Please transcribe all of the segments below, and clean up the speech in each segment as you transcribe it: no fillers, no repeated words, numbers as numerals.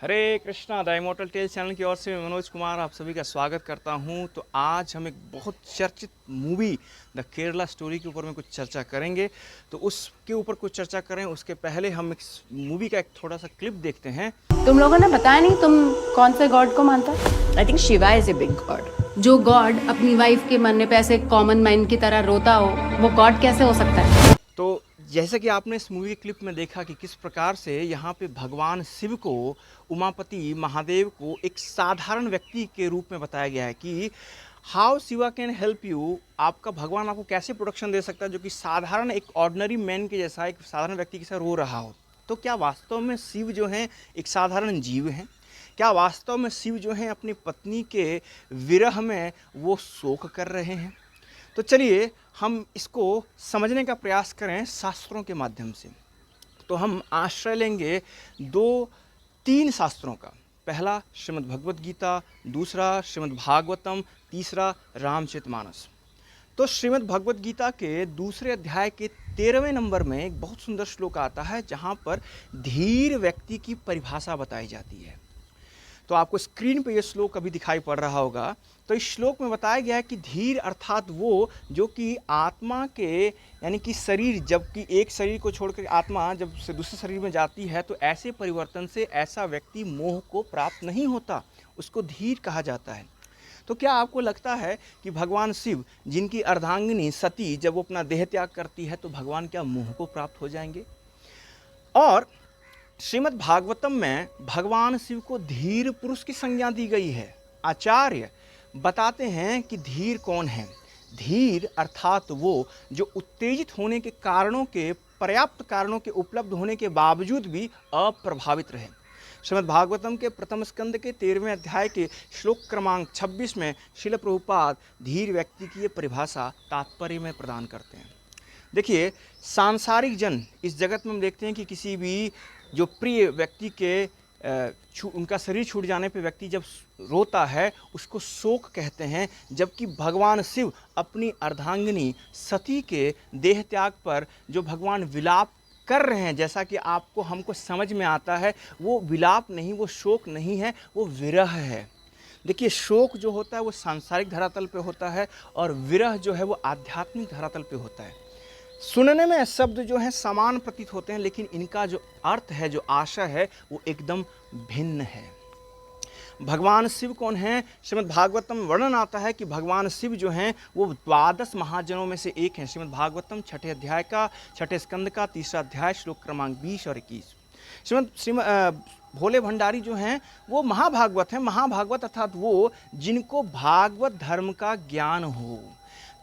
Hare Krishna, the immortal tale channel की ओर से मैं मनोज कुमार आप सभी का स्वागत करता हूं। तो आज हम एक बहुत चर्चित मूवी द केरला स्टोरी के ऊपर में कुछ चर्चा करेंगे। तो उसके ऊपर कुछ चर्चा करें उसके पहले हम इस मूवी का एक थोड़ा सा क्लिप देखते हैं। तुम लोगों ने बताया नहीं तुम कौन से गॉड को मानता? I think Shiva is a big god. जो गॉड अपनी वाइफ के मरने पे ऐसे कॉमन मैन की तरह रोता हो, वो गॉड कैसे हो सकता है? तो जैसे कि आपने इस मूवी क्लिप में देखा कि किस प्रकार से यहाँ पे भगवान शिव को, उमापति महादेव को एक साधारण व्यक्ति के रूप में बताया गया है कि how Shiva can help you. आपका भगवान आपको कैसे प्रोटेक्शन दे सकता है जो कि साधारण एक ऑर्डिनरी मैन के जैसा, एक साधारण व्यक्ति के साथ रो रहा हो। तो क्या वास्तव में शिव जो हैं एक साधारण जीव हैं? क्या वास्तव में शिव जो हैं अपनी पत्नी के विरह में वो शोक कर रहे हैं? तो चलिए हम इसको समझने का प्रयास करें शास्त्रों के माध्यम से। तो हम आश्रय लेंगे तीन शास्त्रों का। पहला श्रीमद् भगवत गीता, दूसरा श्रीमद् भागवतम, तीसरा रामचरितमानस। तो श्रीमद् भगवत गीता के दूसरे अध्याय के 13वें नंबर में एक बहुत सुंदर श्लोक आता है जहाँ पर धीर व्यक्ति की परिभाषा बताई जाती है। तो आपको स्क्रीन पे ये श्लोक अभी दिखाई पड़ रहा होगा। तो इस श्लोक में बताया गया है कि धीर अर्थात वो जो कि आत्मा के, यानी कि शरीर, जबकि एक शरीर को छोड़कर आत्मा जब से दूसरे शरीर में जाती है तो ऐसे परिवर्तन से ऐसा व्यक्ति मोह को प्राप्त नहीं होता, उसको धीर कहा जाता है। तो क्या आपको लगता है कि भगवान शिव जिनकी अर्धांगिनी सती जब वो अपना देह त्याग करती है तो भगवान क्या मोह को प्राप्त हो जाएंगे? और श्रीमद् भागवतम में भगवान शिव को धीर पुरुष की संज्ञा दी गई है। आचार्य बताते हैं कि धीर कौन है। धीर अर्थात वो जो उत्तेजित होने के कारणों के, पर्याप्त कारणों के उपलब्ध होने के बावजूद भी अप्रभावित रहे। श्रीमद् भागवतम के प्रथम स्कंद के 13वें अध्याय के श्लोक क्रमांक 26 में श्रील प्रभुपाद धीर व्यक्ति की ये परिभाषा तात्पर्य में प्रदान करते हैं। देखिए, सांसारिक जन इस जगत में हम देखते हैं कि किसी भी जो प्रिय व्यक्ति के उनका शरीर छूट जाने पे व्यक्ति जब रोता है उसको शोक कहते हैं, जबकि भगवान शिव अपनी अर्धांगिनी सती के देह त्याग पर जो भगवान विलाप कर रहे हैं, जैसा कि आपको हमको समझ में आता है, वो विलाप नहीं, वो शोक नहीं है, वो विरह है। देखिए, शोक जो होता है वो सांसारिक धरातल पे होता है और विरह जो है वो आध्यात्मिक धरातल पे होता है। सुनने में शब्द जो हैं समान प्रतीत होते हैं, लेकिन इनका जो अर्थ है, जो आशय है, वो एकदम भिन्न है। भगवान शिव कौन हैं? श्रीमद् भागवतम वर्णन आता है कि भगवान शिव जो हैं वो 12 महाजनों में से एक हैं। श्रीमद् भागवतम 6ठे अध्याय का 6ठे स्कंद का 3रा अध्याय श्लोक क्रमांक 20 और 21। भोले भंडारी जो हैं वो महाभागवत हैं। महाभागवत अर्थात वो जिनको भागवत धर्म का ज्ञान हो।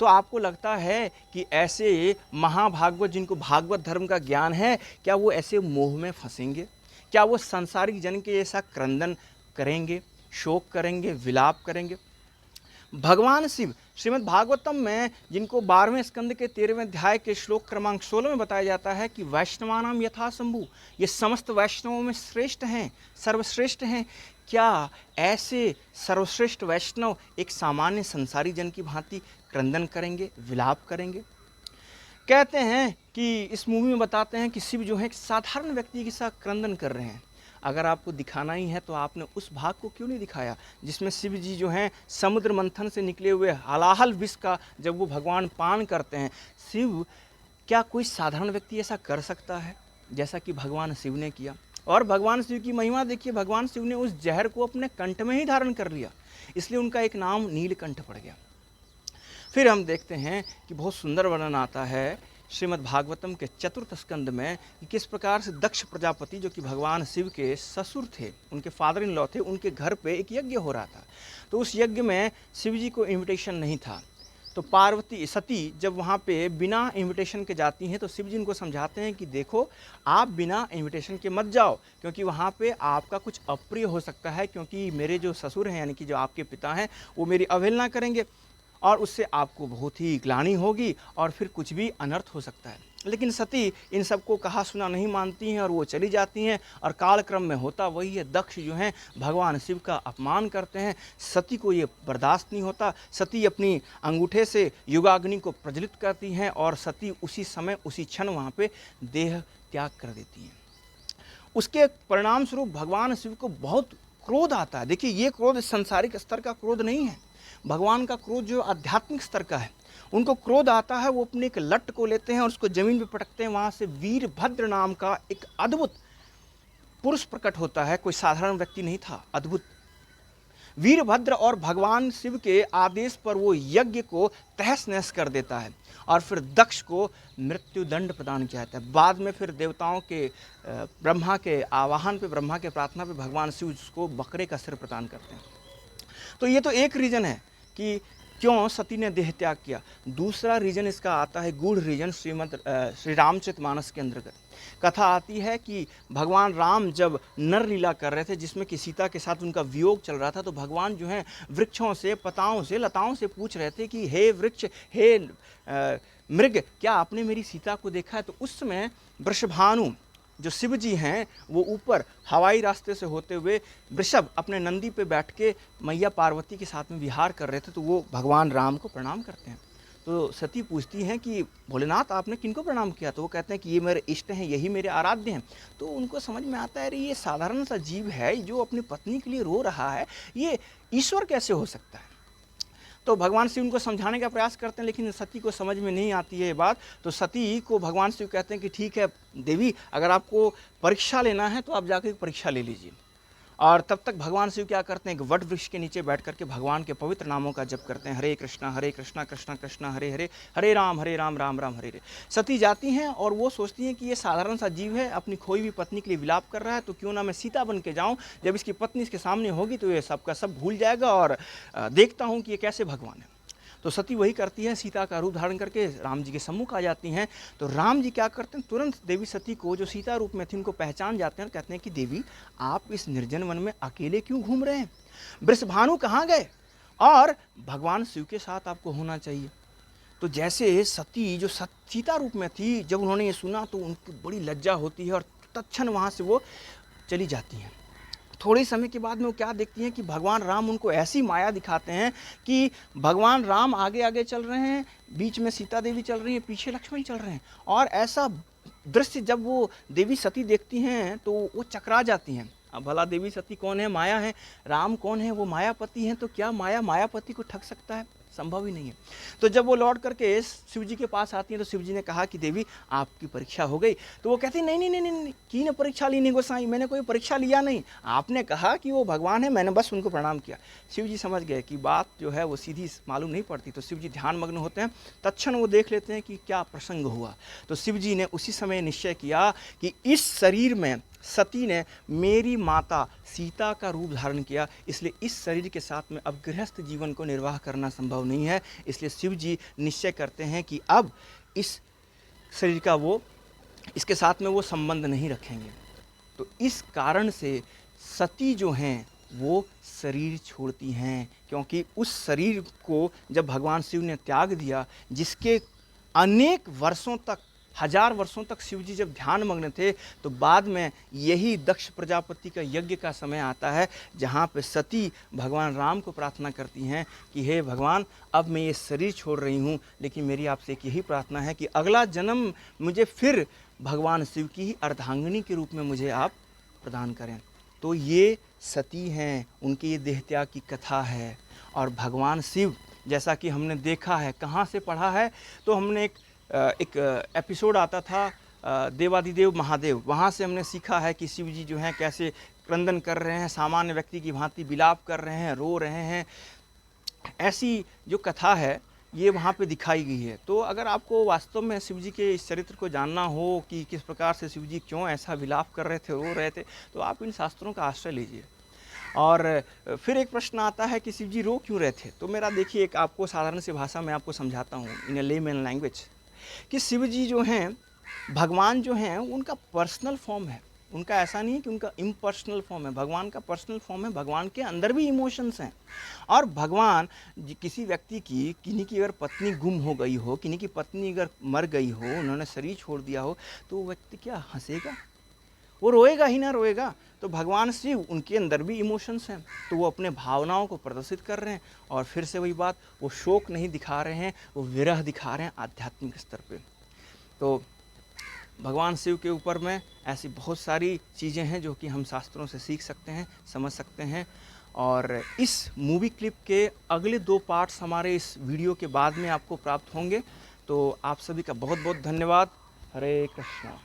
तो आपको लगता है कि ऐसे महाभागवत जिनको भागवत धर्म का ज्ञान है, क्या वो ऐसे मोह में फंसेंगे? क्या वो संसारिक जन के जैसा क्रंदन करेंगे, शोक करेंगे, विलाप करेंगे? भगवान शिव श्रीमद् भागवतम में जिनको 12वें स्कंद के 13वें अध्याय के श्लोक क्रमांक 16 में बताया जाता है कि वैष्णवानाम यथा शंभु, ये समस्त वैष्णवों में श्रेष्ठ हैं, सर्वश्रेष्ठ हैं। क्या ऐसे सर्वश्रेष्ठ वैष्णव एक सामान्य संसारी जन की भांति क्रंदन करेंगे, विलाप करेंगे? कहते हैं कि इस मूवी में बताते हैं कि शिव जो है एक साधारण व्यक्ति के साथ क्रंदन कर रहे हैं। अगर आपको दिखाना ही है तो आपने उस भाग को क्यों नहीं दिखाया जिसमें शिव जी जो हैं समुद्र मंथन से निकले हुए हलाहल विष का जब वो भगवान पान करते हैं? शिव, क्या कोई साधारण व्यक्ति ऐसा कर सकता है जैसा कि भगवान शिव ने किया? और भगवान शिव की महिमा देखिए, भगवान शिव ने उस जहर को अपने कंठ में ही धारण कर लिया, इसलिए उनका एक नाम नीलकंठ पड़ गया। फिर हम देखते हैं कि बहुत सुंदर वर्णन आता है श्रीमद् भागवतम के 4th स्कंद में कि किस प्रकार से दक्ष प्रजापति जो कि भगवान शिव के ससुर थे, उनके फादर इन लॉ थे, उनके घर पे एक यज्ञ हो रहा था। तो उस यज्ञ में शिव जी को इन्विटेशन नहीं था। तो पार्वती सती जब वहाँ पे बिना इन्विटेशन के जाती हैं तो शिव जी उनको समझाते हैं कि देखो, आप बिना इन्विटेशन के मत जाओ, क्योंकि वहाँ पे आपका कुछ अप्रिय हो सकता है, क्योंकि मेरे जो ससुर हैं यानी कि जो आपके पिता हैं वो मेरी अवहेलना करेंगे और उससे आपको बहुत ही ग्लानि होगी और फिर कुछ भी अनर्थ हो सकता है। लेकिन सती इन सबको कहा सुना नहीं मानती हैं और वो चली जाती हैं और कालक्रम में होता वही है, दक्ष जो हैं भगवान शिव का अपमान करते हैं। सती को ये बर्दाश्त नहीं होता। सती अपनी अंगूठे से युगाग्नि को प्रज्वलित करती हैं और सती उसी समय उसी क्षण वहाँ पे देह त्याग कर देती हैं। उसके परिणाम स्वरूप भगवान शिव को बहुत क्रोध आता है। देखिए, ये क्रोध संसारिक स्तर का क्रोध नहीं है, भगवान का क्रोध जो आध्यात्मिक स्तर का है। उनको क्रोध आता है, वो अपने एक लट्ट को लेते हैं और उसको जमीन पे पटकते हैं। वहाँ से वीरभद्र नाम का एक अद्भुत पुरुष प्रकट होता है, कोई साधारण व्यक्ति नहीं था, अद्भुत वीरभद्र। और भगवान शिव के आदेश पर वो यज्ञ को तहस नहस कर देता है और फिर दक्ष को मृत्युदंड प्रदान किया जाता है। बाद में फिर देवताओं के ब्रह्मा के आवाहन पे, ब्रह्मा के प्रार्थना पे भगवान शिव उसको बकरे का सिर प्रदान करते हैं। तो ये तो एक रीज़न है कि क्यों सती ने देह त्याग किया। दूसरा रीज़न इसका आता है, गूढ़ रीज़न, श्री रामचरितमानस के अंतर्गत कथा आती है कि भगवान राम जब नर लीला कर रहे थे, जिसमें कि सीता के साथ उनका वियोग चल रहा था, तो भगवान जो है वृक्षों से, पताओं से, लताओं से पूछ रहे थे कि हे वृक्ष, हे मृग, क्या आपने मेरी सीता को देखा है? तो उस समय वृषभानु जो शिव जी हैं वो ऊपर हवाई रास्ते से होते हुए वृषभ अपने नंदी पे बैठ के मैया पार्वती के साथ में विहार कर रहे थे, तो वो भगवान राम को प्रणाम करते हैं। तो सती पूछती हैं कि भोलेनाथ आपने किनको प्रणाम किया? तो वो कहते हैं कि ये मेरे इष्ट हैं, यही मेरे आराध्य हैं। तो उनको समझ में आता है, अरे ये साधारण सा जीव है जो अपनी पत्नी के लिए रो रहा है, ये ईश्वर कैसे हो सकता है? तो भगवान शिव उनको समझाने का प्रयास करते हैं, लेकिन सती को समझ में नहीं आती है ये बात। तो सती को भगवान शिव कहते हैं कि ठीक है देवी, अगर आपको परीक्षा लेना है तो आप जाकर परीक्षा ले लीजिए। और तब तक भगवान शिव क्या करते हैं, एक वट वृक्ष के नीचे बैठ करके भगवान के पवित्र नामों का जप करते हैं, हरे कृष्णा कृष्णा कृष्णा हरे हरे, हरे राम राम राम हरे हरे। सती जाती हैं और वो सोचती हैं कि ये साधारण सा जीव है, अपनी खोई हुई पत्नी के लिए विलाप कर रहा है, तो क्यों ना मैं सीता बन के जाऊँ। जब इसकी पत्नी इसके सामने होगी तो ये सबका सब भूल जाएगा और देखता हूँ कि ये कैसे भगवान है। तो सती वही करती है, सीता का रूप धारण करके राम जी के सम्मुख आ जाती हैं। तो राम जी क्या करते हैं, तुरंत देवी सती को, जो सीता रूप में थी, उनको पहचान जाते हैं और कहते हैं कि देवी आप इस निर्जन वन में अकेले क्यों घूम रहे हैं? वृषभानु कहाँ गए? और भगवान शिव के साथ आपको होना चाहिए। तो जैसे सती जो सीता रूप में थी, जब उन्होंने ये सुना तो उनको बड़ी लज्जा होती है और तत्क्षण वहाँ से वो चली जाती हैं। थोड़े समय के बाद में वो क्या देखती हैं कि भगवान राम उनको ऐसी माया दिखाते हैं कि भगवान राम आगे आगे चल रहे हैं, बीच में सीता देवी चल रही हैं, पीछे लक्ष्मण चल रहे हैं। और ऐसा दृश्य जब वो देवी सती देखती हैं तो वो चकरा जाती हैं। अब भला देवी सती कौन है? माया है। राम कौन है? वो मायापति हैं। तो क्या माया मायापति को ठग सकता है? संभव ही नहीं है। तो जब वो लौट करके शिव जी के पास आती हैं तो शिव जी ने कहा कि देवी आपकी परीक्षा हो गई। तो वो कहती नहीं, की न परीक्षा ली नहीं गोसाई, मैंने कोई परीक्षा लिया नहीं, आपने कहा कि वो भगवान है, मैंने बस उनको प्रणाम किया। शिव जी समझ गए कि बात जो है वो सीधी मालूम नहीं पड़ती। तो शिव जी ध्यान मग्न होते हैं, तत्क्षण वो देख लेते हैं कि क्या प्रसंग हुआ। तो शिव जी ने उसी समय निश्चय किया कि इस शरीर में सती ने मेरी माता सीता का रूप धारण किया, इसलिए इस शरीर के साथ में अब गृहस्थ जीवन को निर्वाह करना संभव नहीं है। इसलिए शिव जी निश्चय करते हैं कि अब इस शरीर का वो, इसके साथ में वो संबंध नहीं रखेंगे। तो इस कारण से सती जो हैं वो शरीर छोड़ती हैं, क्योंकि उस शरीर को जब भगवान शिव ने त्याग दिया, जिसके अनेक वर्षों तक, 1000 वर्षों तक शिव जी जब ध्यान मग्न थे, तो बाद में यही दक्ष प्रजापति का यज्ञ का समय आता है, जहाँ पे सती भगवान राम को प्रार्थना करती हैं कि हे भगवान, अब मैं ये शरीर छोड़ रही हूँ, लेकिन मेरी आपसे एक यही प्रार्थना है कि अगला जन्म मुझे फिर भगवान शिव की ही अर्धांगिनी के रूप में मुझे आप प्रदान करें। तो ये सती हैं, उनके ये देह त्याग की कथा है। और भगवान शिव, जैसा कि हमने देखा है, कहाँ से पढ़ा है, तो हमने एक एपिसोड आता था देवादिदेव महादेव, वहाँ से हमने सीखा है कि शिव जी जो हैं कैसे क्रंदन कर रहे हैं, सामान्य व्यक्ति की भांति विलाप कर रहे हैं, रो रहे हैं। ऐसी जो कथा है ये वहाँ पे दिखाई गई है। तो अगर आपको वास्तव में शिव जी के इस चरित्र को जानना हो कि किस प्रकार से शिव जी क्यों ऐसा विलाप कर रहे थे, रो रहे थे, तो आप इन शास्त्रों का आश्रय लीजिए। और फिर एक प्रश्न आता है कि शिव जी रो क्यों रहे थे। तो मेरा देखिए, एक आपको साधारण सी भाषा में आपको समझाता हूँ, इन ए लेमैन लैंग्वेज, कि शिव जी जो हैं, भगवान जो हैं, उनका पर्सनल फॉर्म है। उनका ऐसा नहीं है कि उनका इम्पर्सनल फॉर्म है, भगवान का पर्सनल फॉर्म है। भगवान के अंदर भी इमोशंस हैं। और भगवान किसी व्यक्ति की, किन्हीं की अगर पत्नी गुम हो गई हो, किन्हीं की पत्नी अगर मर गई हो, उन्होंने शरीर छोड़ दिया हो, तो वो व्यक्ति क्या हंसेगा? वो रोएगा ही ना रोएगा। तो भगवान शिव, उनके अंदर भी इमोशंस हैं, तो वो अपने भावनाओं को प्रदर्शित कर रहे हैं। और फिर से वही बात, वो शोक नहीं दिखा रहे हैं, वो विरह दिखा रहे हैं आध्यात्मिक स्तर पे। तो भगवान शिव के ऊपर में ऐसी बहुत सारी चीज़ें हैं जो कि हम शास्त्रों से सीख सकते हैं, समझ सकते हैं। और इस मूवी क्लिप के अगले 2 पार्ट्स हमारे इस वीडियो के बाद में आपको प्राप्त होंगे। तो आप सभी का बहुत बहुत धन्यवाद। हरे कृष्णा।